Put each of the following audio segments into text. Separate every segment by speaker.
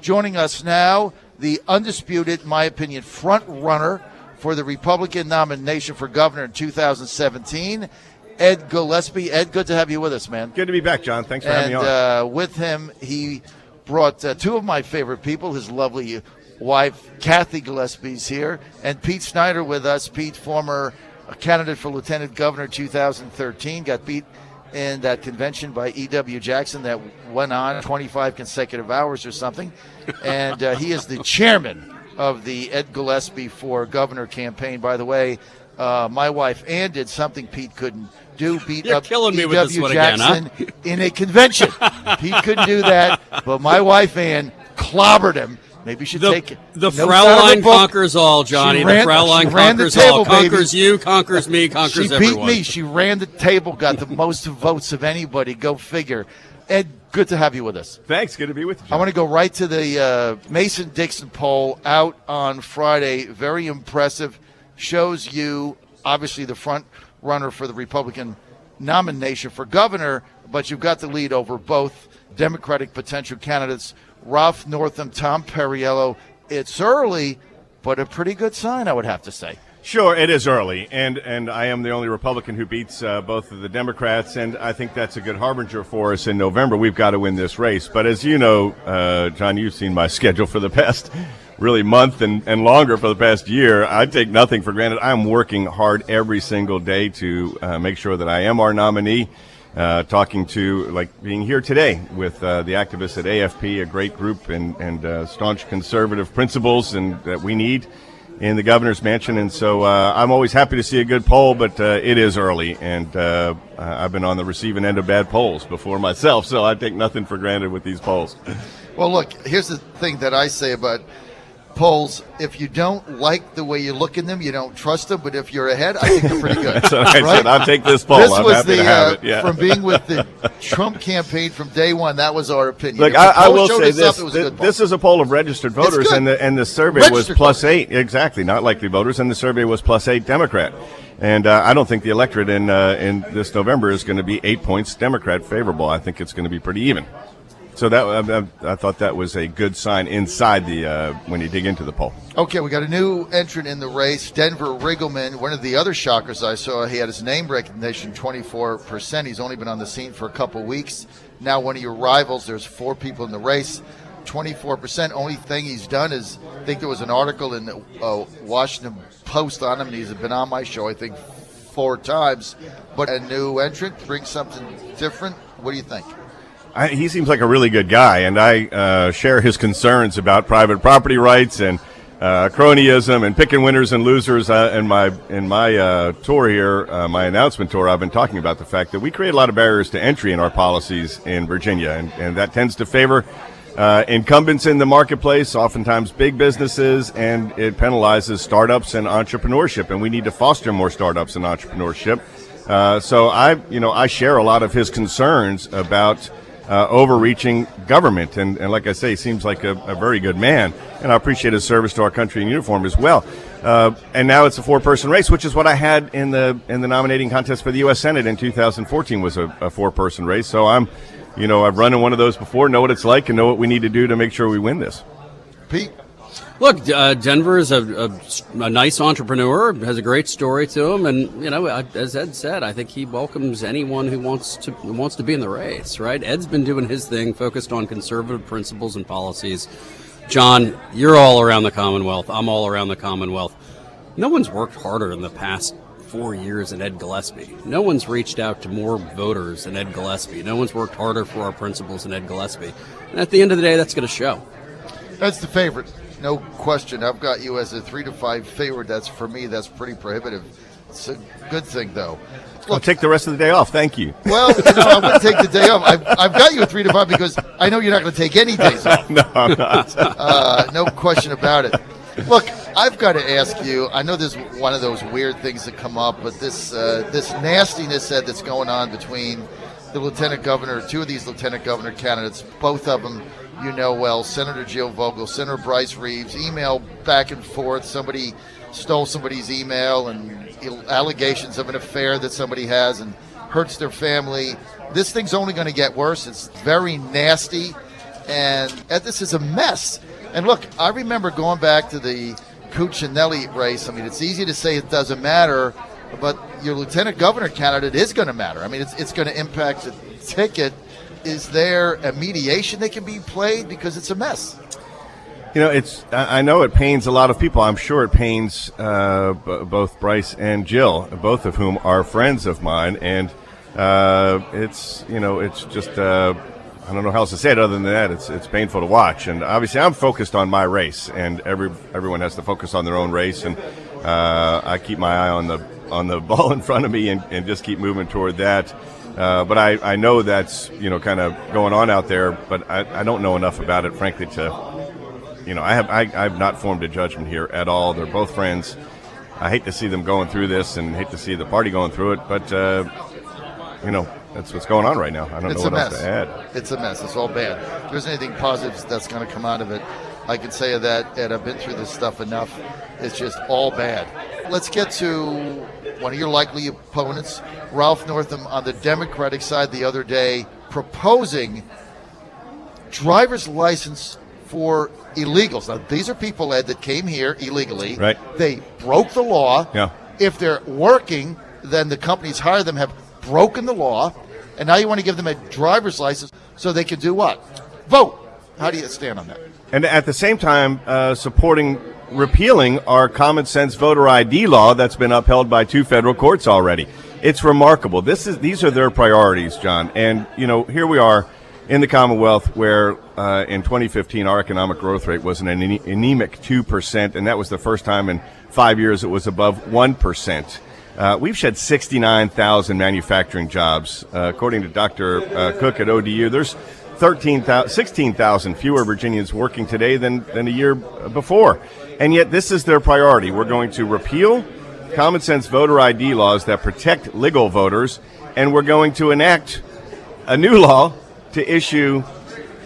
Speaker 1: Joining us now, the undisputed, in my opinion, front runner for the Republican nomination for governor in 2017, Ed Gillespie. Ed, good to have you with us, man.
Speaker 2: Good to be back, John. Thanks for having me on.
Speaker 1: With him, he brought two of my favorite people, his lovely wife, Kathy Gillespie's here, and Pete Snyder with us. Pete, former candidate for lieutenant governor 2013, got beat in that convention by E.W. Jackson that went on 25 consecutive hours or something. And he is the chairman of the Ed Gillespie for Governor campaign. By the way, my wife Ann did something Pete couldn't do, beat
Speaker 3: You're
Speaker 1: up
Speaker 3: killing me with this
Speaker 1: E.W.
Speaker 3: one
Speaker 1: Jackson
Speaker 3: again, huh?
Speaker 1: in a convention. Pete couldn't do that, but my wife Ann clobbered him. Maybe you should take it.
Speaker 3: The Fraulein conquers all, Johnny. The Fraulein conquers all. Conquers you, conquers me, conquers everyone.
Speaker 1: She beat me. She ran the table, got the most votes of anybody. Go figure. Ed, good to have you with us.
Speaker 2: Thanks. Good to be with you, John.
Speaker 1: I want to go right to the Mason-Dixon poll out on Friday. Very impressive. Shows you, obviously, the front runner for the Republican nomination for governor, but you've got the lead over both Democratic potential candidates, Ralph Northam, Tom Perriello. It's early, but a pretty good sign, I would have to say.
Speaker 2: Sure, it is early, and I am the only Republican who beats both of the Democrats, and I think that's a good harbinger for us in November. We've got to win this race. But as you know, John, you've seen my schedule for the past really month and longer for the past year. I take nothing for granted. I'm working hard every single day to make sure that I am our nominee. Talking to, like being here today with the activists at AFP, a great group and staunch conservative principles and that we need in the governor's mansion. And so I'm always happy to see a good poll, but it is early, and I've been on the receiving end of bad polls before myself, so I take nothing for granted with these polls.
Speaker 1: Well, look, here's the thing that I say about polls. If you don't like the way you look in them, you don't trust them. But if you're ahead, I think they're pretty good.
Speaker 2: So I
Speaker 1: right?
Speaker 2: said, I'll take this poll.
Speaker 1: This
Speaker 2: I'm
Speaker 1: was
Speaker 2: happy to have it. Yeah.
Speaker 1: From being with the Trump campaign from day one, that was our opinion.
Speaker 2: Look,
Speaker 1: If the
Speaker 2: I
Speaker 1: poll
Speaker 2: will
Speaker 1: showed
Speaker 2: say
Speaker 1: us
Speaker 2: this.
Speaker 1: up, it was a good poll.
Speaker 2: This is a poll of registered voters,
Speaker 1: good.
Speaker 2: and the survey
Speaker 1: Registered
Speaker 2: was
Speaker 1: voters.
Speaker 2: +8. Exactly, not likely voters, and the survey was +8 Democrat. And I don't think the electorate in this November is going to be 8 points Democrat favorable. I think it's going to be pretty even. So that I thought that was a good sign inside the when you dig into the poll.
Speaker 1: Okay, we got a new entrant in the race, Denver Riggleman. One of the other shockers I saw, he had his name recognition 24%. He's only been on the scene for a couple weeks. Now one of your rivals, there's 4 people in the race, 24%. Only thing he's done is, I think there was an article in the Washington Post on him, and he's been on my show, I think, 4 times. But a new entrant brings something different. What do you think?
Speaker 2: He seems like a really good guy, and I share his concerns about private property rights and cronyism and picking winners and losers. In my tour here, my announcement tour, I've been talking about the fact that we create a lot of barriers to entry in our policies in Virginia, and that tends to favor incumbents in the marketplace, oftentimes big businesses, and it penalizes startups and entrepreneurship, and we need to foster more startups and entrepreneurship. So I share a lot of his concerns about overreaching government, and like I say, he seems like a very good man, and I appreciate his service to our country in uniform as well. And now it's a 4-person race, which is what I had in the nominating contest for the U.S. Senate in 2014 was a 4-person race. So I've run in one of those before, know what it's like, and know what we need to do to make sure we win this.
Speaker 1: Pete?
Speaker 3: Look, Denver is a nice entrepreneur, has a great story to him, and as Ed said, I think he welcomes anyone who wants to be in the race. Right? Ed's been doing his thing, focused on conservative principles and policies. John, you're all around the Commonwealth. I'm all around the Commonwealth. No one's worked harder in the past 4 years than Ed Gillespie. No one's reached out to more voters than Ed Gillespie. No one's worked harder for our principles than Ed Gillespie. And at the end of the day, that's going to show.
Speaker 1: That's the favorite. No question. I've got you as a 3-5 favorite. That's, for me, that's pretty prohibitive. It's a good thing, though.
Speaker 2: Look, I'll take the rest of the day off. Thank you.
Speaker 1: Well, I'm going to take the day off. I've got you at 3-5 because I know you're not going to take any days off.
Speaker 2: No, I'm not.
Speaker 1: No question about it. Look, I've got to ask you, I know there's one of those weird things that come up, but this nastiness that's going on between the lieutenant governor, 2 of these lieutenant governor candidates, both of them you know well, Senator Jill Vogel, Senator Bryce Reeves, email back and forth. Somebody stole somebody's email and allegations of an affair that somebody has and hurts their family. This thing's only going to get worse. It's very nasty. and this is a mess. And look, I remember going back to the Cuccinelli race. I mean, it's easy to say it doesn't matter, but your lieutenant governor candidate is going to matter. I mean, it's going to impact the ticket. Is there a mediation that can be played? Because it's a mess.
Speaker 2: You know, I know it pains a lot of people. I'm sure it pains both Bryce and Jill, both of whom are friends of mine. And it's just, I don't know how else to say it other than that. It's painful to watch. And obviously I'm focused on my race, and everyone has to focus on their own race. And I keep my eye on the ball in front of me and just keep moving toward that. But I know that's, kind of going on out there, but I don't know enough about it, frankly, to, I've not formed a judgment here at all. They're both friends. I hate to see them going through this and hate to see the party going through it, but, that's what's going on right now. I don't know what else to add.
Speaker 1: It's a mess. It's all bad. If there's anything positive that's going to come out of it, I can say that, and I've been through this stuff enough. It's just all bad. Let's get to one of your likely opponents, Ralph Northam, on the Democratic side the other day, proposing driver's license for illegals. Now, these are people, Ed, that came here illegally.
Speaker 2: Right.
Speaker 1: They broke the law.
Speaker 2: Yeah.
Speaker 1: If they're working, then the companies hire them have broken the law, and now you want to give them a driver's license so they can do what? Vote. How do you stand on that?
Speaker 2: And at the same time, supporting repealing our common sense voter ID law that's been upheld by 2 federal courts already. It's remarkable. These are their priorities, John. And, here we are in the Commonwealth where in 2015 our economic growth rate was an anemic 2%, and that was the first time in 5 years it was above 1%. We've shed 69,000 manufacturing jobs. According to Dr. Cook at ODU, there's 16,000 fewer Virginians working today than a year before. And yet this is their priority. We're going to repeal common sense voter ID laws that protect legal voters, and we're going to enact a new law to issue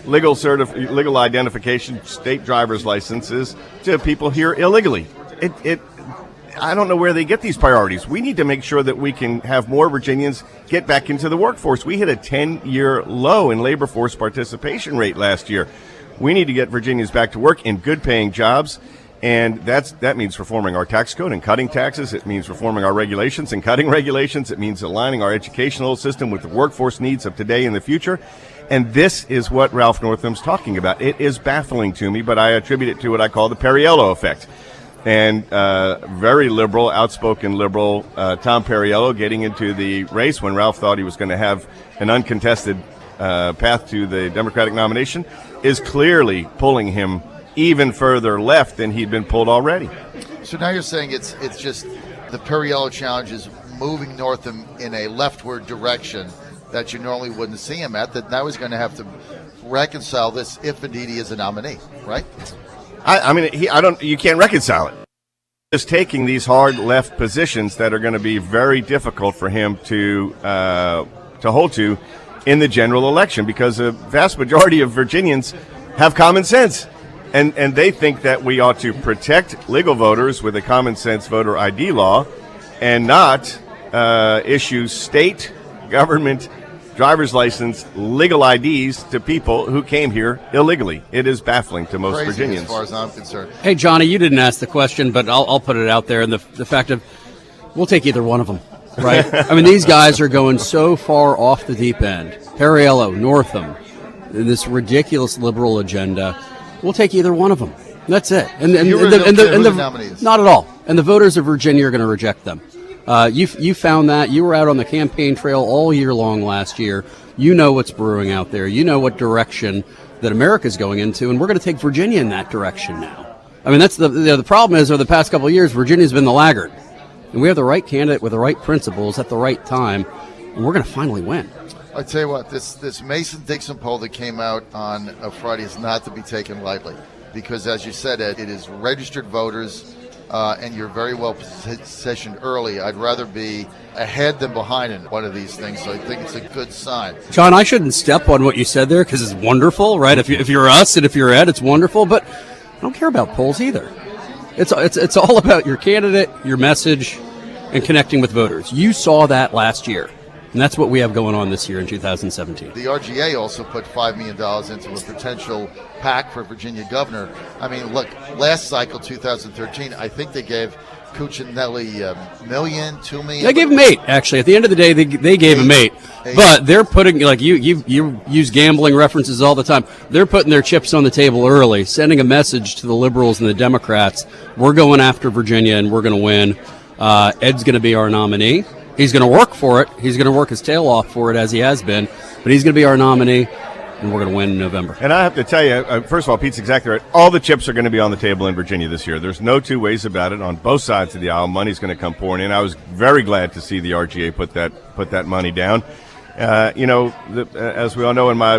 Speaker 2: legal identification state driver's licenses to people here illegally. I don't know where they get these priorities. We need to make sure that we can have more Virginians get back into the workforce. We hit a 10-year low in labor force participation rate last year. We need to get Virginians back to work in good-paying jobs, and that means reforming our tax code and cutting taxes. It means reforming our regulations and cutting regulations. It means aligning our educational system with the workforce needs of today and the future. And this is what Ralph Northam's talking about. It is baffling to me, but I attribute it to what I call the Perriello effect. And very liberal, outspoken liberal Tom Perriello getting into the race when Ralph thought he was going to have an uncontested path to the Democratic nomination is clearly pulling him even further left than he'd been pulled already.
Speaker 1: So now you're saying it's just the Perriello challenge is moving Northam in a leftward direction that you normally wouldn't see him at, that now he's going to have to reconcile this if indeed he is a nominee, right?
Speaker 2: You can't reconcile it. Just taking these hard left positions that are going to be very difficult for him to hold to in the general election, because a vast majority of Virginians have common sense, and they think that we ought to protect legal voters with a common sense voter ID law, and not issue state government driver's license legal IDs to people who came here illegally. It is baffling to most
Speaker 1: Crazy
Speaker 2: Virginians.
Speaker 1: As far as I'm concerned.
Speaker 3: Hey, Johnny, you didn't ask the question, but I'll put it out there. And the fact of, we'll take either one of them, right? I mean, these guys are going so far off the deep end. Perriello, Northam, this ridiculous liberal agenda. We'll take either one of them. That's it. And the
Speaker 1: nominees.
Speaker 3: Not at all. And the voters of Virginia are going to reject them. You found that. You were out on the campaign trail all year long last year. You know what's brewing out there. You know what direction that America's going into, and we're going to take Virginia in that direction now. I mean, that's the problem is, over the past couple of years, Virginia's been the laggard. And we have the right candidate with the right principles at the right time, and we're going to finally win.
Speaker 1: I tell you what, this Mason-Dixon poll that came out on a Friday is not to be taken lightly, because, as you said, Ed, it is registered voters. And you're very well positioned early. I'd rather be ahead than behind in one of these things, so I think it's a good sign.
Speaker 3: John, I shouldn't step on what you said there because it's wonderful, right? If you're us and if you're Ed, it's wonderful, but I don't care about polls either. It's all about your candidate, your message, and connecting with voters. You saw that last year. And that's what we have going on this year in 2017.
Speaker 1: The RGA also put $5 million into a potential PAC for Virginia governor. I mean, look, last cycle, 2013, I think they gave Cuccinelli $1 million, $2 million.
Speaker 3: They gave him 8, actually. At the end of the day, they gave him 8. But they're putting, like you use gambling references all the time. They're putting their chips on the table early, sending a message to the liberals and the Democrats. We're going after Virginia and we're going to win. Ed's going to be our nominee. He's going to work for it. He's going to work his tail off for it as he has been. But he's going to be our nominee, and we're going to win in November.
Speaker 2: And I have to tell you, first of all, Pete's exactly right. All the chips are going to be on the table in Virginia this year. There's no two ways about it. On both sides of the aisle, money's going to come pouring in. I was very glad to see the RGA put that money down. As we all know, in my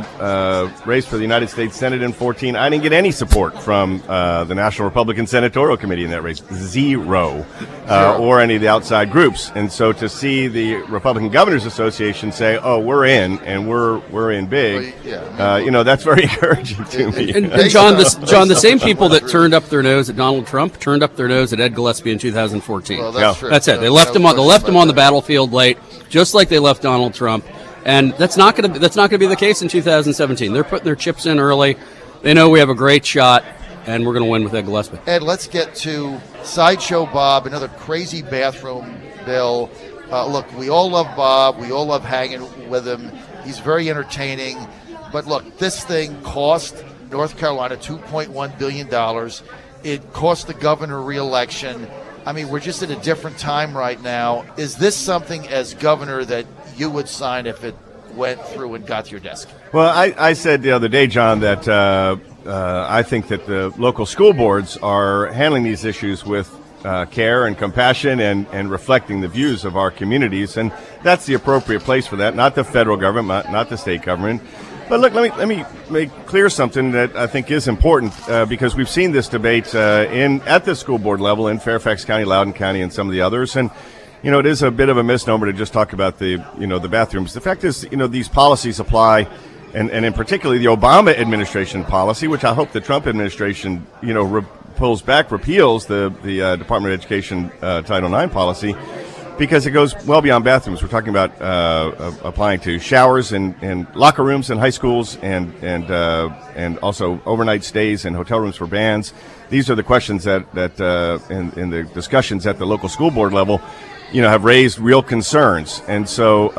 Speaker 2: race for the United States Senate in 2014, I didn't get any support from the National Republican Senatorial Committee in that race, zero, or any of the outside groups. And so to see the Republican Governors Association say, "Oh, we're in, and we're in big," that's very encouraging to me.
Speaker 3: And John, the same people that turned up their nose at Donald Trump turned up their nose at Ed Gillespie in 2014.
Speaker 1: Well, that's true.
Speaker 3: That's it. They left him on the battlefield late, just like they left Donald Trump. And that's not going to be the case in 2017. They're putting their chips in early. They know we have a great shot, and we're going to win with Ed Gillespie.
Speaker 1: Ed, let's get to Sideshow Bob, another crazy bathroom bill. Look, we all love Bob. We all love hanging with him. He's very entertaining. But look, this thing cost North Carolina $2.1 billion. It cost the governor re-election. I mean, we're just at a different time right now. Is this something as governor that you would sign if it went through and got to your desk?
Speaker 2: Well, I said the other day, John, that I think that the local school boards are handling these issues with care and compassion and reflecting the views of our communities, and that's the appropriate place for that, not the federal government, not the state government. But look, let me make clear something that I think is important because we've seen this debate at the school board level in Fairfax County, Loudoun County, and some of the others, and it is a bit of a misnomer to just talk about the bathrooms. The fact is, these policies apply, and in particular the Obama administration policy, which I hope the Trump administration, repeals the Department of Education Title IX policy, because it goes well beyond bathrooms. We're talking about applying to showers and locker rooms in high schools and also overnight stays and hotel rooms for bands. These are the questions that in the discussions at the local school board level, have raised real concerns. And so,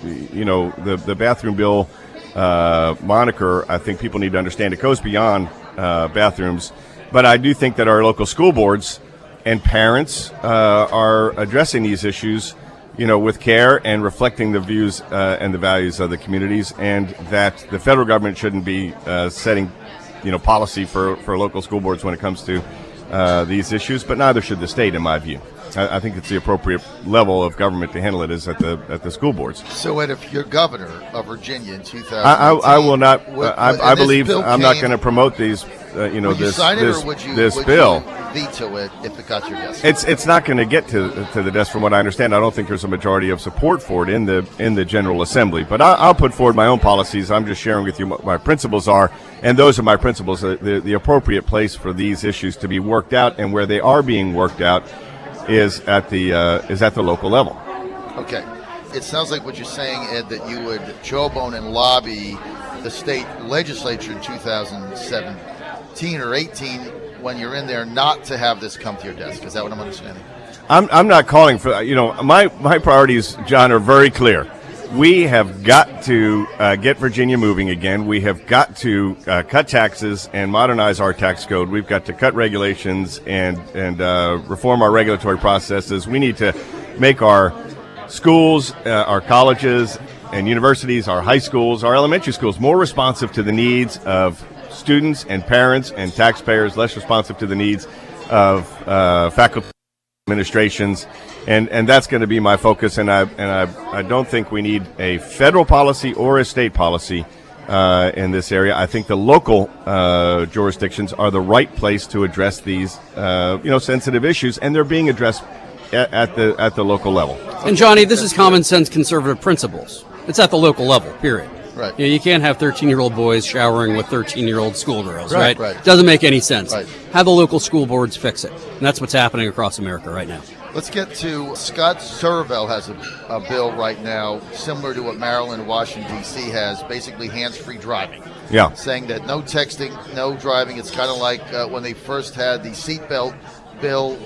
Speaker 2: the bathroom bill moniker, I think people need to understand it goes beyond bathrooms. But I do think that our local school boards and parents are addressing these issues, with care and reflecting the views and the values of the communities, and that the federal government shouldn't be setting, policy for local school boards when it comes to these issues, but neither should the state, in my view. I think it's the appropriate level of government to handle it is at the school boards.
Speaker 1: So, Ed, if you're governor of Virginia in 2018,
Speaker 2: I will not. I believe I'm not going to promote these.
Speaker 1: Would you sign it, or would you
Speaker 2: bill.
Speaker 1: veto it if it got to your desk?
Speaker 2: It's not going to get to the desk, from what I understand. I don't think there's a majority of support for it in the General Assembly. But I'll put forward my own policies. I'm just sharing with you what my principles are, and those are my principles. The appropriate place for these issues to be worked out, and where they are being worked out, is at the local level.
Speaker 1: Okay. It sounds like what you're saying, Ed, that you would jawbone and lobby the state legislature in 2017 or 18 when you're in there not to have this come to your desk. Is that what I'm understanding?
Speaker 2: I'm not calling for my priorities, John, are very clear. We have got to get Virginia moving again. We have got to cut taxes and modernize our tax code. We've got to cut regulations and reform our regulatory processes. We need to make our schools, our colleges and universities, our high schools, our elementary schools more responsive to the needs of students and parents and taxpayers, less responsive to the needs of faculty administrations, and that's going to be my focus. And I don't think we need a federal policy or a state policy in this area. I think the local jurisdictions are the right place to address these sensitive issues, and they're being addressed at the local level.
Speaker 3: And Johnny, this is common sense conservative principles. It's at the local level, period.
Speaker 1: Right.
Speaker 3: You can't have 13-year-old boys showering with 13-year-old schoolgirls, right?
Speaker 1: Right.
Speaker 3: Doesn't make any sense.
Speaker 1: Right.
Speaker 3: Have the local school boards fix it. And that's what's happening across America right now.
Speaker 1: Let's get to Scott Surville has a bill right now similar to what Maryland and Washington, D.C. has, basically hands-free driving.
Speaker 2: Yeah.
Speaker 1: Saying that no texting, no driving. It's kind of like when they first had the seatbelt bill,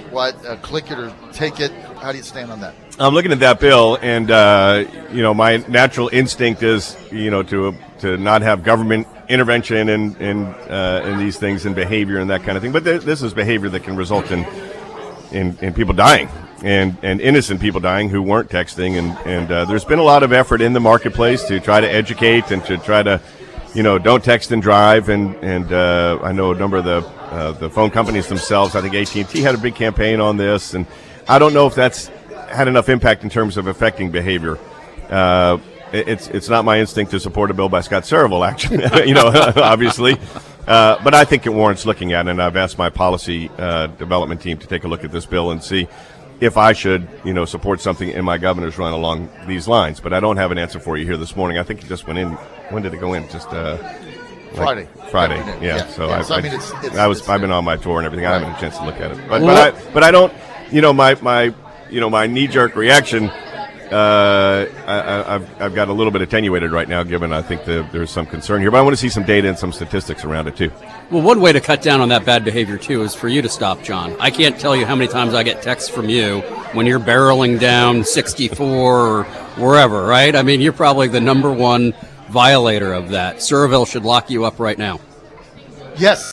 Speaker 1: click it or take it. How do you stand on that?
Speaker 2: I'm looking at that bill, and my natural instinct is, to not have government intervention in these things and behavior and that kind of thing. But this is behavior that can result in people dying and innocent people dying who weren't texting. And there's been a lot of effort in the marketplace to try to educate and to try to, don't text and drive. And I know a number of the phone companies themselves. I think AT&T had a big campaign on this, and I don't know if that's had enough impact in terms of affecting behavior. It's not my instinct to support a bill by Scott Surville, actually, obviously. But I think it warrants looking at, and I've asked my policy development team to take a look at this bill and see if I should, support something in my governor's run along these lines. But I don't have an answer for you here this morning. I think it just went in. When did it go in? Just
Speaker 1: Friday.
Speaker 2: Yeah. So
Speaker 1: I've
Speaker 2: been on my tour and everything.
Speaker 1: Right.
Speaker 2: I haven't had a chance to look at it. But I don't. My knee-jerk reaction. I've got a little bit attenuated right now, given I think there's some concern here. But I want to see some data and some statistics around it too.
Speaker 3: Well, one way to cut down on that bad behavior too is for you to stop, John. I can't tell you how many times I get texts from you when you're barreling down 64 or wherever, right? I mean, you're probably the number one violator of that. Surville should lock you up right now.
Speaker 1: Yes.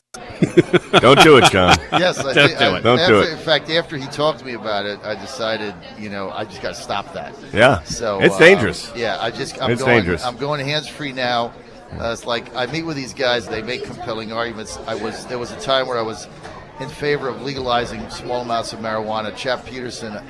Speaker 2: Don't do it, John.
Speaker 1: Yes,
Speaker 2: Don't do it.
Speaker 1: In fact, after he talked to me about it, I decided, I just got to stop that.
Speaker 2: Yeah.
Speaker 1: So
Speaker 2: it's dangerous.
Speaker 1: It's dangerous. I'm going hands-free now. It's like I meet with these guys; they make compelling arguments. There was a time where I was in favor of legalizing small amounts of marijuana. Chap Peterson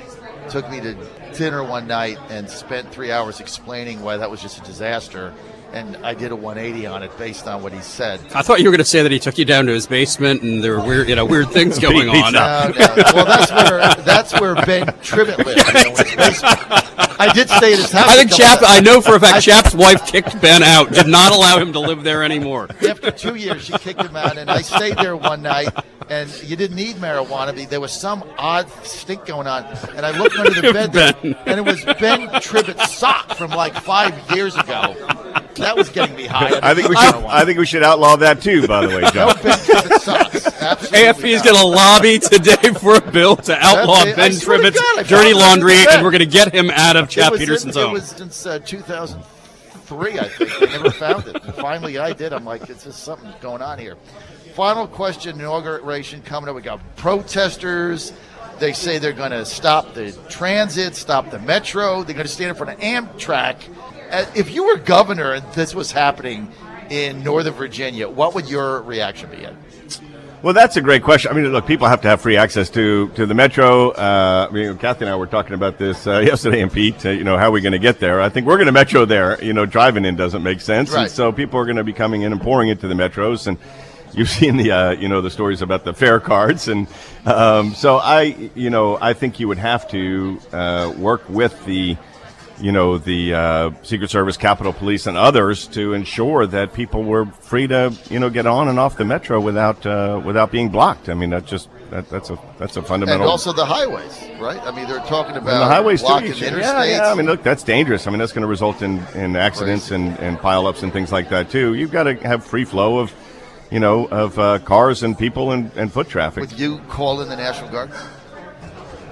Speaker 1: took me to dinner one night and spent 3 hours explaining why that was just a disaster. And I did a 180 on it based on what he said.
Speaker 3: I thought you were going to say that he took you down to his basement and there were weird things going on.
Speaker 1: No. Well, that's where Ben Tribbett lived. His basement. I did stay at his house.
Speaker 3: I know for a fact Chap's wife kicked Ben out, did not allow him to live there anymore.
Speaker 1: After 2 years, she kicked him out, and I stayed there one night, and you didn't need marijuana. There was some odd stink going on, and I looked under the bed there, and it was Ben Tribbett's sock from like 5 years ago. That was getting me high.
Speaker 2: I think we should outlaw that too, by the way, John.
Speaker 1: No Ben Tribbett socks.
Speaker 3: AFP is going to lobby today for a bill to outlaw Ben Tribbett's dirty laundry, and we're going to get him out of Chap Peterson's home.
Speaker 1: It was since 2003, I think. I never found it. And finally I did. I'm like, it's just something going on here. Final question, inauguration coming up. We got protesters. They say they're going to stop the transit, stop the metro. They're going to stand in front of Amtrak. If you were governor and this was happening in Northern Virginia, what would your reaction be?
Speaker 2: Well, that's a great question. I mean, look, people have to have free access to the metro. Kathy and I were talking about this yesterday, and Pete, how are we going to get there? I think we're going to metro there. Driving in doesn't make sense.
Speaker 1: Right.
Speaker 2: And so people are going to be coming in and pouring into the metros. And you've seen the stories about the fare cards. And so I think you would have to work with the Secret Service, Capitol Police, and others to ensure that people were free to, get on and off the metro without being blocked. I mean, that's a fundamental.
Speaker 1: And also the highways, right? I mean, they're talking about
Speaker 2: the highways
Speaker 1: blocking
Speaker 2: too.
Speaker 1: interstates.
Speaker 2: Yeah. I mean, look, that's dangerous. I mean, that's going to result in accidents and pileups and things like that too. You've got to have free flow of cars and people and foot traffic.
Speaker 1: Would you call in the National Guard?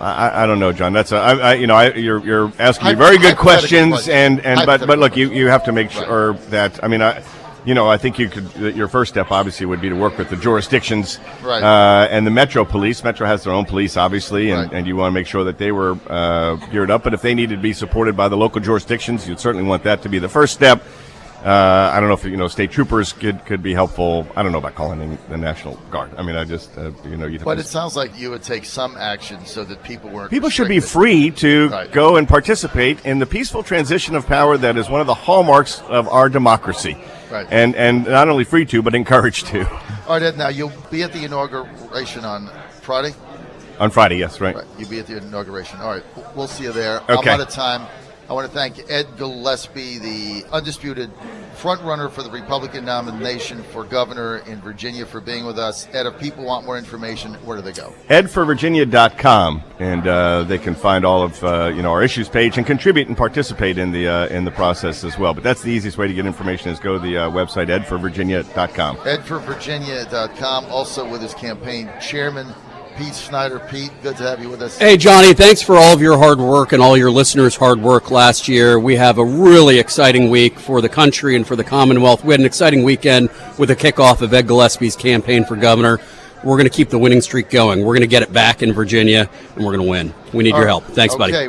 Speaker 2: I don't know, John. That's you're asking me very good questions, but look, you have to make sure that. I mean, I think you could. Your first step, obviously, would be to work with the jurisdictions,
Speaker 1: right.
Speaker 2: And the Metro Police. Metro has their own police, obviously, and you want to make sure that they were geared up. But if they needed to be supported by the local jurisdictions, you'd certainly want that to be the first step. I don't know if state troopers could be helpful. I don't know about calling in the National Guard. I mean, I just
Speaker 1: But it sounds like you would take some action so that people weren't.
Speaker 2: People should be free to go and participate in the peaceful transition of power that is one of the hallmarks of our democracy.
Speaker 1: Right.
Speaker 2: And not only free to, but encouraged to.
Speaker 1: All right, Ed, now you'll be at the inauguration on Friday?
Speaker 2: On Friday, yes, right.
Speaker 1: You'll be at the inauguration. All right, we'll see you there.
Speaker 2: Okay.
Speaker 1: I'm out of time. I want to thank Ed Gillespie, the undisputed front-runner for the Republican nomination for governor in Virginia, for being with us. Ed, if people want more information, where do they go?
Speaker 2: edforvirginia.com, and they can find all of our issues page and contribute and participate in the process as well. But that's the easiest way to get information, is go to the website edforvirginia.com.
Speaker 1: edforvirginia.com. Also with his campaign chairman, Pete Snyder. Pete, good to have you with us.
Speaker 3: Hey, Johnny, thanks for all of your hard work and all your listeners' hard work last year. We have a really exciting week for the country and for the Commonwealth. We had an exciting weekend with the kickoff of Ed Gillespie's campaign for governor. We're going to keep the winning streak going. We're going to get it back in Virginia, and we're going to win. We need your help. Thanks, buddy.